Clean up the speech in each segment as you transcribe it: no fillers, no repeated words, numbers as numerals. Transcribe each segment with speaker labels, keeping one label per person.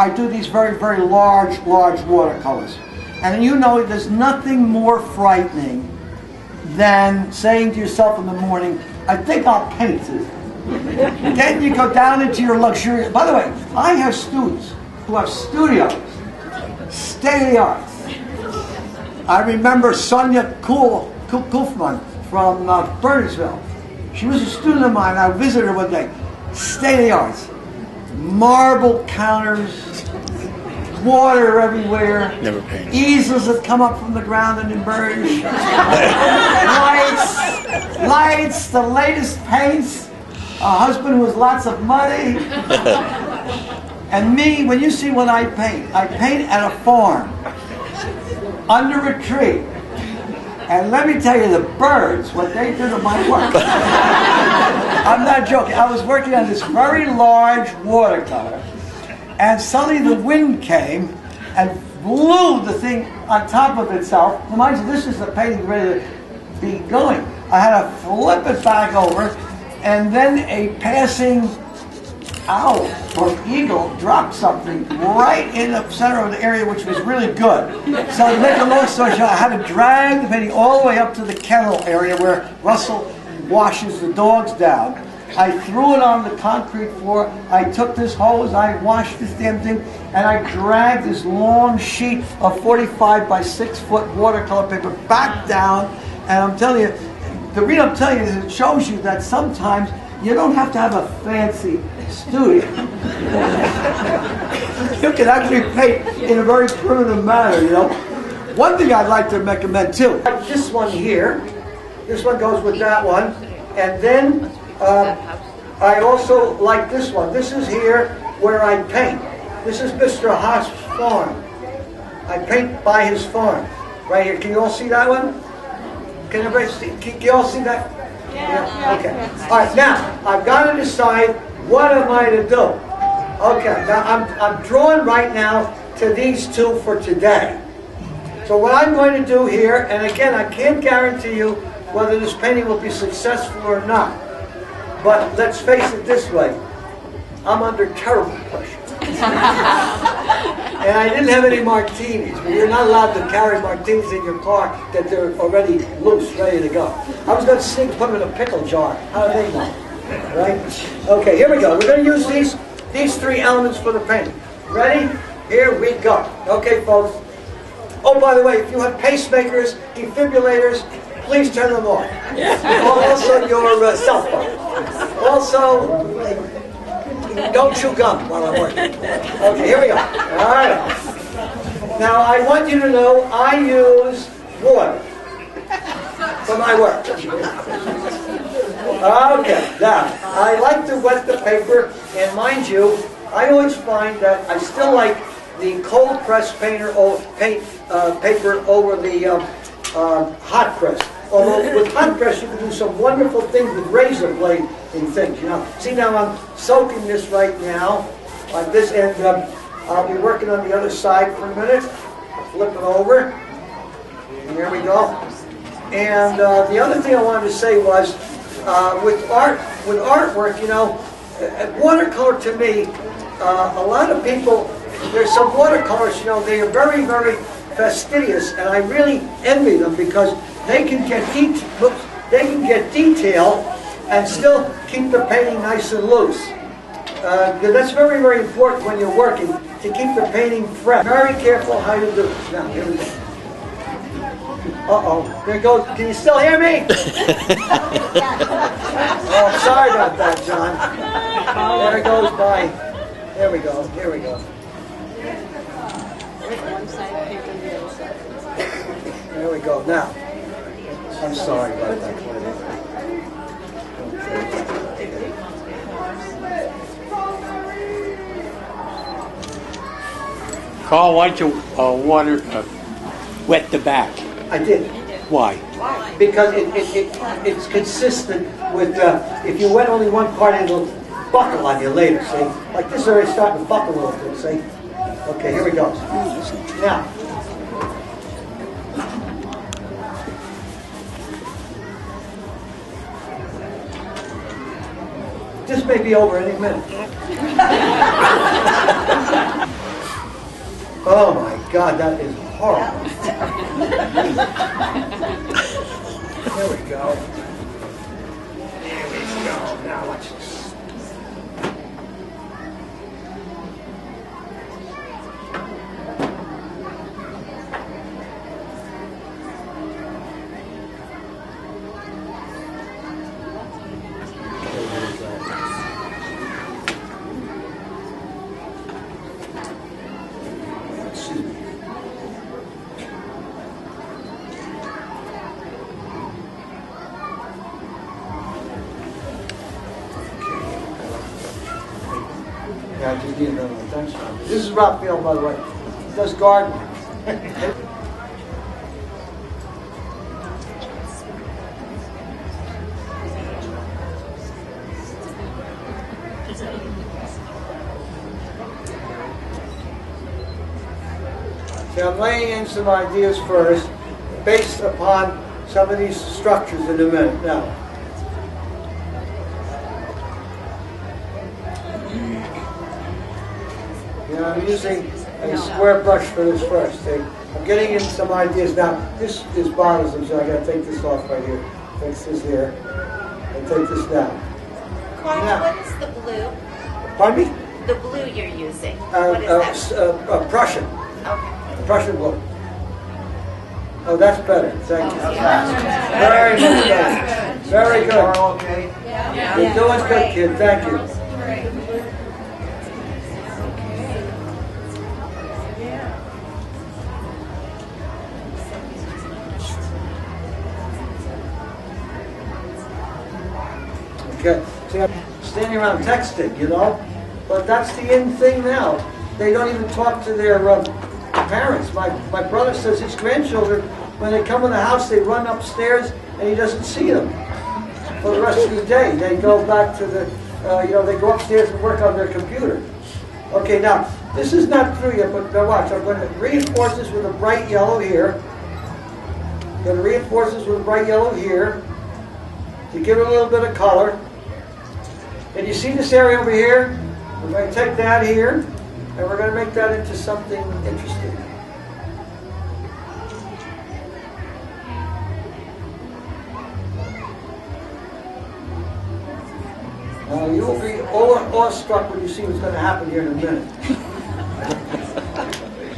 Speaker 1: I do these very, very large watercolors. And you know, there's nothing more frightening than saying to yourself in the morning, I think I'll paint it. Then you go down into your luxurious... By the way, I have students who have studios, state-of-the-art. I remember Sonia Kufman from Burnsville. She was a student of mine. I visited her one day. State-of-the-art. Marble counters, water everywhere.
Speaker 2: Never painted.
Speaker 1: Easels that come up from the ground and emerge. lights, the latest paints. A husband with lots of money. And me, when you see what I paint at a farm, under a tree. And let me tell you, the birds, what they do to my work. I'm not joking. I was working on this very large watercolor, and suddenly the wind came and blew the thing on top of itself. Now, mind you, this is the painting ready to be going. I had to flip it back over, and then a passing owl or eagle dropped something right in the center of the area, which was really good. So to make a long story short, I had to drag the painting all the way up to the kennel area where Russell washes the dogs down. I threw it on the concrete floor. I took this hose, I washed this damn thing, and I dragged this long sheet of 45 by 6 foot watercolor paper back down. And I'm telling you, the reason I'm telling you is it shows you that sometimes you don't have to have a fancy studio. You can actually paint in a very primitive manner, you know. One thing I'd like to recommend too, like this one here. This one goes with that one. And then I also like this one. This is here where I paint. This is Mr. Haas' farm. I paint by his farm. Right here. Can you all see that one? Can everybody see? Can you all see that? Yeah. Okay. All right. Now I've got to decide what am I to do. Okay. Now I'm drawing right now to these two for today. So what I'm going to do here, and again, I can't guarantee you whether this painting will be successful or not. But let's face it this way, I'm under terrible pressure. And I didn't have any martinis, but you're not allowed to carry martinis in your car that they're already loose, ready to go. I was going to sneak put them in a pickle jar. How do they know? Right? Okay, here we go. We're going to use these three elements for the painting. Ready? Here we go. Okay, folks. Oh, by the way, if you have pacemakers, defibrillators, please turn them on. Also, your cell phone. Also, don't chew gum while I'm working. Okay, here we go. All right. Now, I want you to know I use water for my work. Okay, now, I like to wet the paper, and mind you, I always find that I still like the cold press paper over the hot press. Although with hot press you can do some wonderful things with razor blade and things, you know. See, now I'm soaking this right now like this, and I'll be working on the other side for a minute. Flip it over, and there we go. And the other thing I wanted to say was, with artwork, you know, watercolor to me, a lot of people, there's some watercolors, you know, they are very, very fastidious, and I really envy them because they can get detail and still keep the painting nice and loose. That's very, very important when you're working, to keep the painting fresh. Very careful how you do it. Now, here we go. Uh-oh, there it goes. Can you still hear me? Oh, sorry about that, John. There it goes by. There we go, here we go. There we go. Now, I'm sorry about that.
Speaker 2: Carl, why'd you wet the back?
Speaker 1: I did.
Speaker 2: Why?
Speaker 1: Because it's consistent with, if you wet only one part, it'll buckle on you later, see? Like this is already starting to buckle a little bit, see? Okay, here we go. Now, this may be over any minute. Oh my God, that is horrible. There we go. There we go. Now watch this. Yeah, I just need another one. Thanks, Rob. This is Raphael, by the way. He does gardening. See, I'm laying in some ideas first, based upon some of these structures in a minute. Now, I'm using a square brush for this first. I'm getting in some ideas now. This is bothersome, so I got to take this off right here. Fix this here, and take this down.
Speaker 2: Clark,
Speaker 1: now,
Speaker 2: what is the blue?
Speaker 1: Pardon me?
Speaker 2: The blue you're using. What is that?
Speaker 1: Prussian.
Speaker 2: Okay.
Speaker 1: Prussian blue. Oh, that's better. Thank you. Very much better. Very good. Okay. You're doing good, kid. Thank you. Okay. See, I'm standing around texting, you know, but that's the in thing now. They don't even talk to their parents. My brother says his grandchildren, when they come in the house, they run upstairs and he doesn't see them for the rest of the day. They go back to the, they go upstairs and work on their computer. Okay, now, this is not through yet, but now watch. I'm going to reinforce this with a bright yellow here. I'm going to reinforce this with a bright yellow here to give it a little bit of color. And you see this area over here? We're going to take that here, and we're going to make that into something interesting. Now, you will be awestruck when you see what's going to happen here in a minute.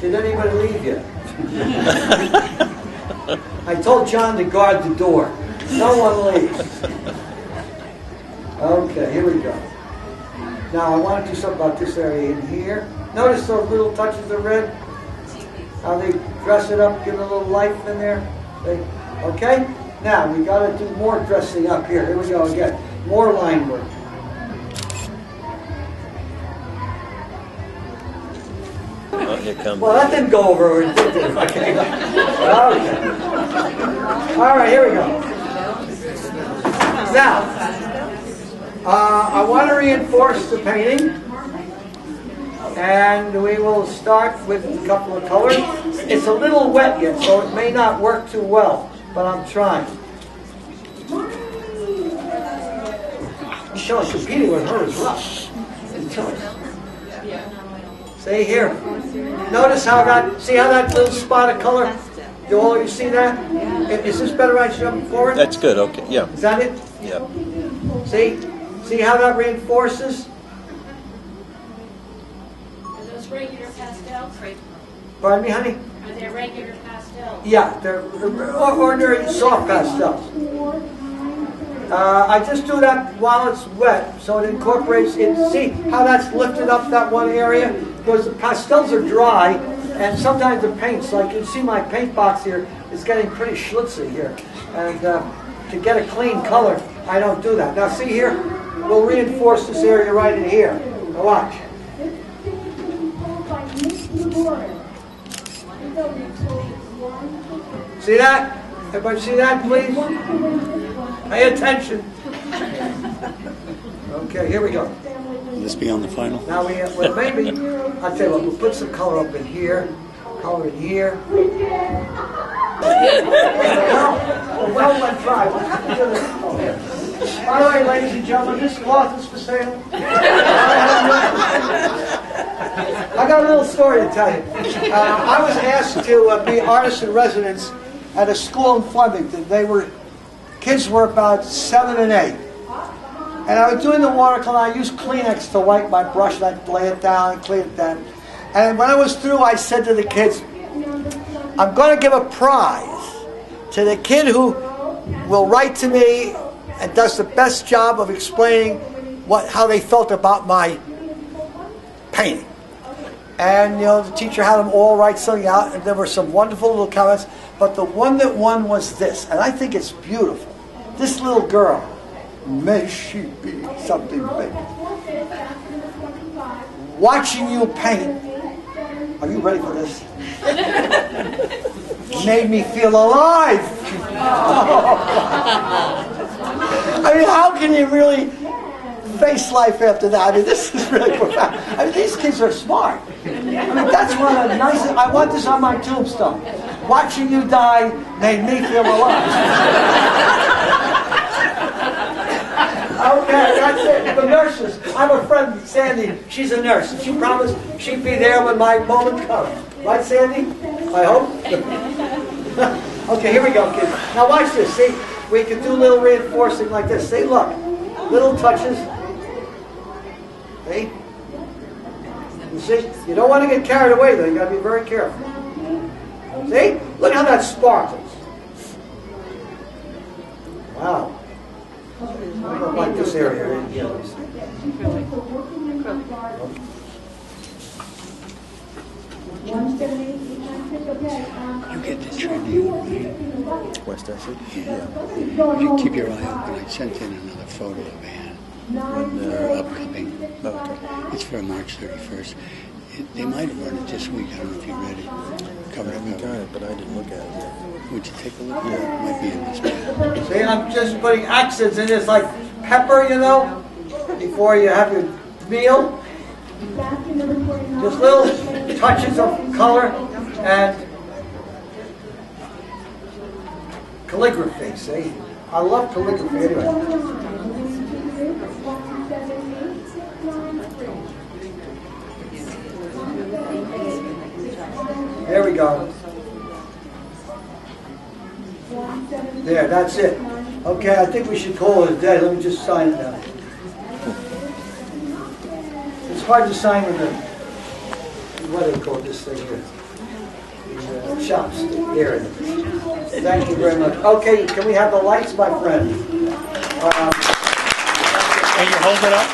Speaker 1: Did anybody leave yet? I told John to guard the door. No one leaves. Okay, here we go. Now I want to do something about this area in here. Notice those little touches of red? How they dress it up, give it a little life in there. Okay? Now we got to do more dressing up here. Here we go again. More line work.
Speaker 3: Oh, here comes.
Speaker 1: Well, that didn't go over. Okay. Okay. All right, here we go. Now, I want to reinforce the painting, and we will start with a couple of colors. It's a little wet yet, so it may not work too well, but I'm trying. Michelle's competing with her as well. See here. Notice how I got, see how that little spot of color? Do all of you see that? Is this better right jumping forward?
Speaker 3: That's good, okay, yeah.
Speaker 1: Is that it?
Speaker 3: Yeah.
Speaker 1: See? See how that reinforces?
Speaker 4: Are those regular pastels?
Speaker 1: Pardon me, honey?
Speaker 4: Are they regular pastels?
Speaker 1: Yeah, they're ordinary soft pastels. I just do that while it's wet, so it incorporates it. See how that's lifted up that one area? Because the pastels are dry, and sometimes the paints, like you see my paint box here, is getting pretty schlitzy here. And to get a clean color, I don't do that. Now see here? We'll reinforce this area right in here. Now watch. See that? Everybody see that, please? Pay attention. Okay, here we go.
Speaker 3: Will this be on the final?
Speaker 1: Now we have, well, maybe, I'll tell you what, we'll put some color up in here, color in here. Well, let's try. What happened to this? Oh, here. By the way, ladies and gentlemen, this cloth is for sale. I got a little story to tell you. I was asked to be artist in residence at a school in Flemington. Kids were about 7 and 8. And I was doing the watercolor. I used Kleenex to wipe my brush, and I'd lay it down and clean it down. And when I was through, I said to the kids, I'm going to give a prize to the kid who will write to me and does the best job of explaining how they felt about my painting. And the teacher had them all write something out, and there were some wonderful little comments, but the one that won was this, and I think it's beautiful. This little girl, may she be something big. Watching you paint, are you ready for this? Made me feel alive. I mean, how can you really face life after that? I mean, this is really profound. I mean, these kids are smart. I mean, that's one of the nicest. I want this on my tombstone. Watching you die made me feel alive. Okay, that's it. The nurses. I have a friend, Sandy. She's a nurse. And she promised she'd be there when my moment comes. Right, Sandy? I hope. Okay, here we go, kids. Now watch this. See, we can do a little reinforcing like this. See, look. Little touches. See? You see? You don't want to get carried away, though. You got to be very careful. See? Look how that sparkles. Wow. I don't like this area.
Speaker 3: You get the Tribune, right?
Speaker 5: West Essex?
Speaker 3: Yeah. You keep your eye open. I sent in another photo of Anne. They're upcoming.
Speaker 5: Oh, okay.
Speaker 3: It's for March 31st. They might have run it this week. I don't know if you read it. Cover to
Speaker 5: I got
Speaker 3: cover.
Speaker 5: it, but I didn't look at it yet.
Speaker 3: Would you take a look?
Speaker 5: Yeah.
Speaker 3: It might be in this bag.
Speaker 1: See, I'm just putting accents in this, like pepper, before you have your meal. Just little touches of color and calligraphy, see? I love calligraphy anyway. There we go. There, that's it. Okay, I think we should call it a day. Let me just sign it now. It's hard to sign with the, what do they call this thing here? The chopstick. There it is. Thank you very much. Okay, can we have the lights, my friend?
Speaker 3: Can you hold it up?